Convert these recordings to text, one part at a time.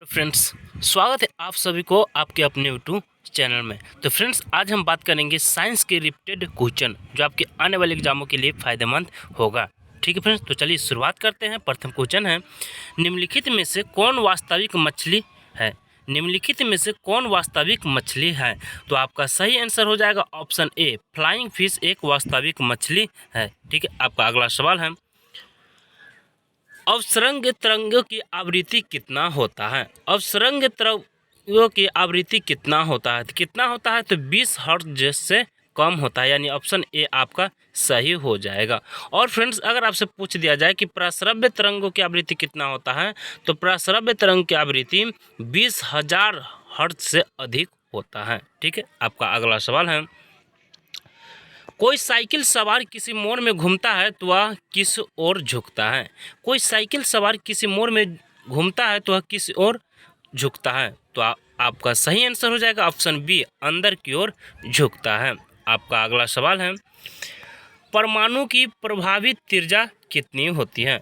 Friends, स्वागत है आप सभी को आपके अपने यूट्यूब चैनल में। तो फ्रेंड्स, आज हम बात करेंगे साइंस के रिपीटेड क्वेश्चन जो आपके आने वाले एग्जामों के लिए फ़ायदेमंद होगा। ठीक है फ्रेंड्स, तो चलिए शुरुआत करते हैं। प्रथम क्वेश्चन है, निम्नलिखित में से कौन वास्तविक मछली है? निम्नलिखित में से कौन वास्तविक मछली है? तो आपका सही आंसर हो जाएगा ऑप्शन ए, फ्लाइंग फिश एक वास्तविक मछली है। ठीक है, आपका अगला सवाल है, अवसरंग तरंगों की आवृत्ति कितना होता है? अवसरंग तरंगों की आवृत्ति कितना होता है? कितना होता है? तो 20 हर्ट्ज से कम होता है, यानी ऑप्शन ए आपका सही हो जाएगा। और फ्रेंड्स, अगर आपसे पूछ दिया जाए कि प्रस्रव्य तरंगों की आवृत्ति कितना होता है, तो प्रस्रव्य तरंग की आवृत्ति 20,000 हर्ट्ज से अधिक होता है। ठीक है, आपका अगला सवाल है, कोई साइकिल सवार किसी मोड़ में घूमता है तो वह किस ओर झुकता है? कोई साइकिल सवार किसी मोड़ में घूमता है तो वह किस ओर झुकता है? तो आपका सही आंसर हो जाएगा ऑप्शन बी, अंदर की ओर झुकता है। आपका अगला सवाल है, परमाणु की प्रभावित त्रिज्या कितनी होती है?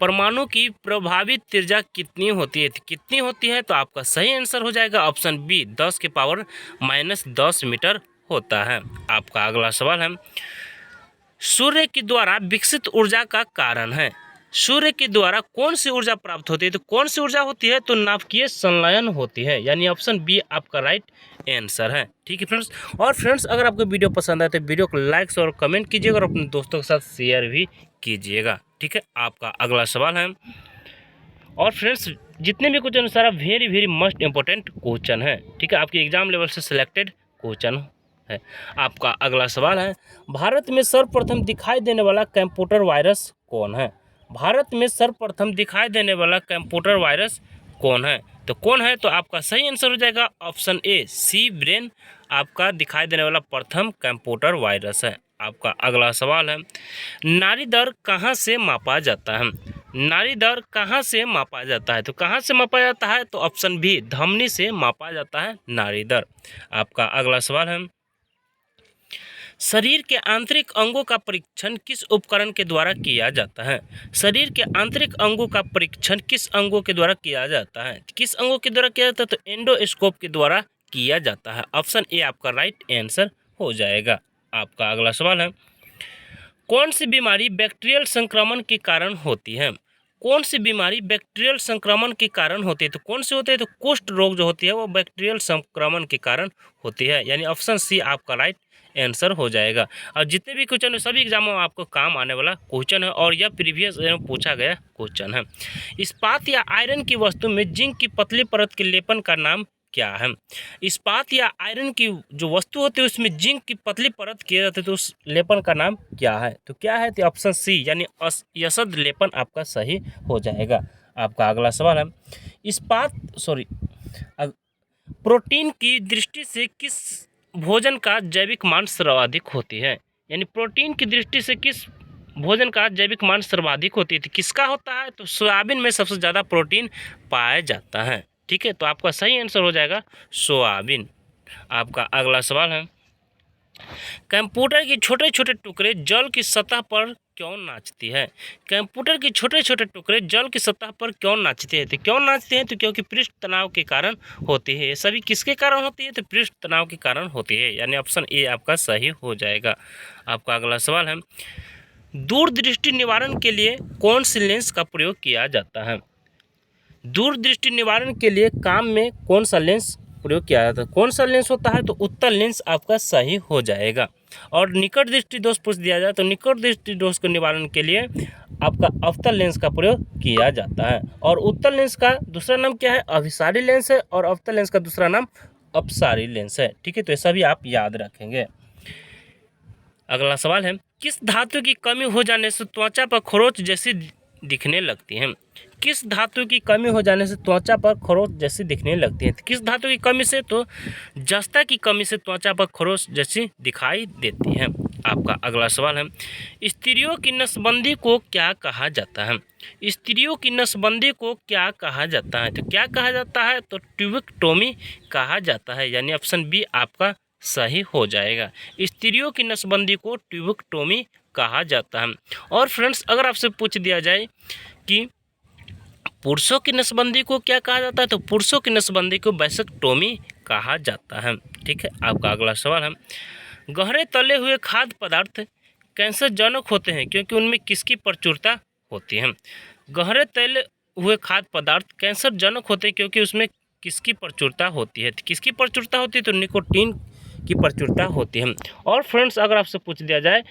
परमाणु की प्रभावित त्रिज्या कितनी होती है? कितनी होती है? तो आपका सही आंसर हो जाएगा ऑप्शन बी, 10 के पावर -10 मीटर होता है। आपका अगला सवाल है, सूर्य के द्वारा विकसित ऊर्जा का कारण है? सूर्य के द्वारा कौन सी ऊर्जा प्राप्त होती है? तो कौन सी ऊर्जा होती है? तो नाभिकीय संलयन होती है, यानी ऑप्शन बी आपका राइट आंसर है। ठीक है फ्रेंड्स, और फ्रेंड्स, अगर आपको वीडियो पसंद आए तो वीडियो को लाइक और कमेंट कीजिएगा और अपने दोस्तों के साथ शेयर भी कीजिएगा। ठीक है, आपका अगला सवाल है, और फ्रेंड्स, जितने भी क्वेश्चन सारा very very must important question है। ठीक है, आपके एग्जाम लेवल से सिलेक्टेड क्वेश्चन है। आपका अगला सवाल है, भारत में सर्वप्रथम दिखाई देने वाला कंप्यूटर वायरस कौन है? भारत में सर्वप्रथम दिखाई देने वाला कंप्यूटर वायरस कौन है? तो कौन है? तो आपका सही आंसर हो जाएगा ऑप्शन ए, सी ब्रेन आपका दिखाई देने वाला प्रथम कंप्यूटर वायरस है। आपका अगला सवाल है, नाड़ी दर कहाँ से मापा जाता है? नाड़ी दर कहाँ से मापा जाता है? तो कहाँ से मापा जाता है? तो ऑप्शन बी, धमनी से मापा जाता है नाड़ी दर। आपका अगला सवाल है, शरीर के आंतरिक अंगों का परीक्षण किस उपकरण के द्वारा किया जाता है? शरीर के आंतरिक अंगों का परीक्षण किस अंगों के द्वारा किया जाता है? किस अंगों के द्वारा किया जाता है? तो एंडोस्कोप के द्वारा किया जाता है। ऑप्शन ए आपका राइट आंसर हो जाएगा। आपका अगला सवाल है, कौन सी बीमारी बैक्टीरियल संक्रमण के कारण होती है? कौन सी बीमारी बैक्टीरियल संक्रमण के कारण होती है? तो कौन सी होती है? तो कुष्ठ रोग जो होती है वो बैक्टीरियल संक्रमण के कारण होती है, यानी ऑप्शन सी आपका राइट आंसर हो जाएगा। और जितने भी क्वेश्चन है सभी एग्जामों में आपको काम आने वाला क्वेश्चन है, और यह प्रीवियस पूछा गया क्वेश्चन है। इस्पात या आयरन की वस्तु में जिंक की पतली परत के लेपन का नाम क्या है? इस्पात या आयरन की जो वस्तु होती है उसमें जिंक की पतली परत किए जाते हैं, तो उस लेपन का नाम क्या है? तो क्या है? तो ऑप्शन सी, यानी यसद लेपन आपका सही हो जाएगा। आपका अगला सवाल है, प्रोटीन की दृष्टि से किस भोजन का जैविक मान सर्वाधिक होती है? यानी प्रोटीन की दृष्टि से किस भोजन का जैविक मान सर्वाधिक होती है? तो किसका होता है? तो सोयाबीन में सबसे ज़्यादा प्रोटीन पाया जाता है। ठीक है, तो आपका सही आंसर हो जाएगा सोयाबीन। आपका अगला सवाल है, कंप्यूटर के छोटे छोटे टुकड़े जल की सतह पर क्यों नाचती है? कंप्यूटर के छोटे छोटे टुकड़े जल की सतह पर क्यों नाचते हैं? तो क्यों नाचते हैं? तो क्योंकि पृष्ठ तनाव के कारण होती है। ये सभी किसके कारण होती है? तो पृष्ठ तनाव के कारण होती है, यानी ऑप्शन ए आपका सही हो जाएगा। आपका अगला सवाल है, दूरदृष्टि निवारण के लिए कौन सी लेंस का प्रयोग किया जाता है? दूरदृष्टि निवारण के लिए काम में कौन सा लेंस प्रयोग किया जाता है? कौन सा लेंस होता है? तो उत्तल लेंस आपका सही हो जाएगा। और निकट दृष्टि दोष पूछ दिया जाए तो निकट दृष्टि दोष के निवारण के लिए आपका अवतल लेंस का प्रयोग किया जाता है। और उत्तल लेंस का दूसरा नाम क्या है? अभिसारी लेंस है, और अवतल लेंस का दूसरा नाम अपसारी लेंस है। ठीक है, तो ये सभी आप याद रखेंगे। अगला सवाल है, किस धातु की कमी हो जाने से त्वचा पर खरोंच जैसी दिखने लगती है? किस धातु की कमी हो जाने से त्वचा पर खरोंच जैसी दिखने लगती है? किस धातु की कमी से? तो जस्ता की कमी से त्वचा पर खरोंच जैसी दिखाई देती है। आपका अगला सवाल है, स्त्रियों की नसबंदी को क्या कहा जाता है? स्त्रियों की नसबंदी को क्या कहा जाता है? तो क्या कहा जाता है? तो ट्यूबेक्टोमी कहा जाता है, यानी ऑप्शन बी आपका सही हो जाएगा। स्त्रियों की नसबंदी को ट्यूबेक्टोमी कहा जाता है। और फ्रेंड्स, अगर आपसे पूछ दिया जाए कि पुरुषों की नसबंदी को क्या कहा जाता है? तो पुरुषों की नसबंदी को वैसेक्टोमी कहा जाता है। ठीक है, आपका अगला सवाल है, गहरे तले हुए खाद्य पदार्थ कैंसरजनक होते हैं क्योंकि उनमें किसकी प्रचुरता होती है? गहरे तले हुए खाद्य पदार्थ कैंसरजनक होते हैं क्योंकि उसमें किसकी प्रचुरता होती है? किसकी प्रचुरता होती है? तो निकोटीन की प्रचुरता होती है। और फ्रेंड्स, अगर आपसे पूछ दिया जाए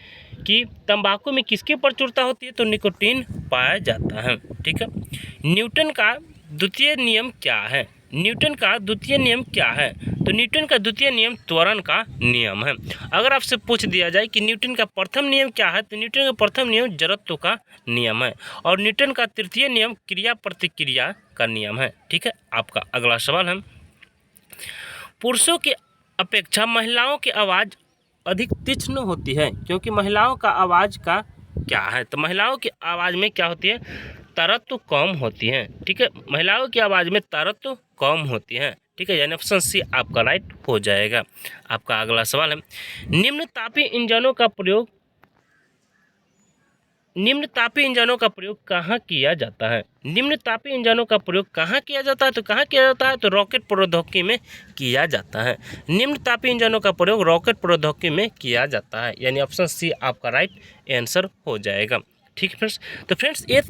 कि तंबाकू में किसकी प्रचुरता होती है? तो निकोटीन पाया जाता है। ठीक है, न्यूटन का द्वितीय नियम क्या है? न्यूटन का द्वितीय नियम क्या है? तो न्यूटन का द्वितीय नियम त्वरण का नियम है। अगर आपसे पूछ दिया जाए कि न्यूटन का प्रथम नियम क्या है? तो न्यूटन का प्रथम नियम जड़त्व का नियम है। और न्यूटन का तृतीय नियम क्रिया प्रतिक्रिया का नियम है। ठीक है, आपका अगला सवाल है, पुरुषों की अपेक्षा महिलाओं की आवाज़ अधिक तीक्ष्ण होती है क्योंकि महिलाओं का आवाज़ का क्या है? तो महिलाओं की आवाज़ में क्या होती है? तारत्व कम होती है। ठीक है, महिलाओं की आवाज़ में तारत्व कम होती है। ठीक है, यानी ऑप्शन सी आपका राइट हो जाएगा। आपका अगला सवाल है, निम्नतापी इंजनों का प्रयोग कहाँ किया जाता है? निम्नतापी इंजनों का प्रयोग कहाँ किया जाता है? तो कहाँ किया जाता है? तो रॉकेट प्रौद्योगिकी में किया जाता है। निम्नतापी इंजनों का प्रयोग रॉकेट प्रौद्योगिकी में किया जाता है, यानी ऑप्शन सी आपका राइट आंसर हो जाएगा। ठीक है फ्रेंड्स, तो फ्रेंड्स ये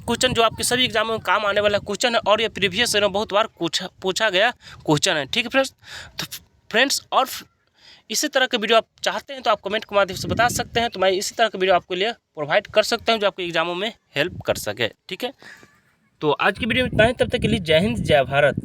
क्वेश्चन जो आपके सभी एग्जामों में काम आने वाला क्वेश्चन है और ये प्रीवियस ईयर में बहुत बार पूछा गया क्वेश्चन है। ठीक है फ्रेंड्स, तो फ्रेंड्स और इसी तरह के वीडियो आप चाहते हैं तो आप कमेंट के माध्यम से बता सकते हैं, तो मैं इसी तरह के वीडियो आपके लिए प्रोवाइड कर सकता हूं जो आपके एग्जामों में हेल्प कर सके। ठीक है, तो आज की वीडियो में इतना ही, तब तक के लिए जय हिंद जय भारत।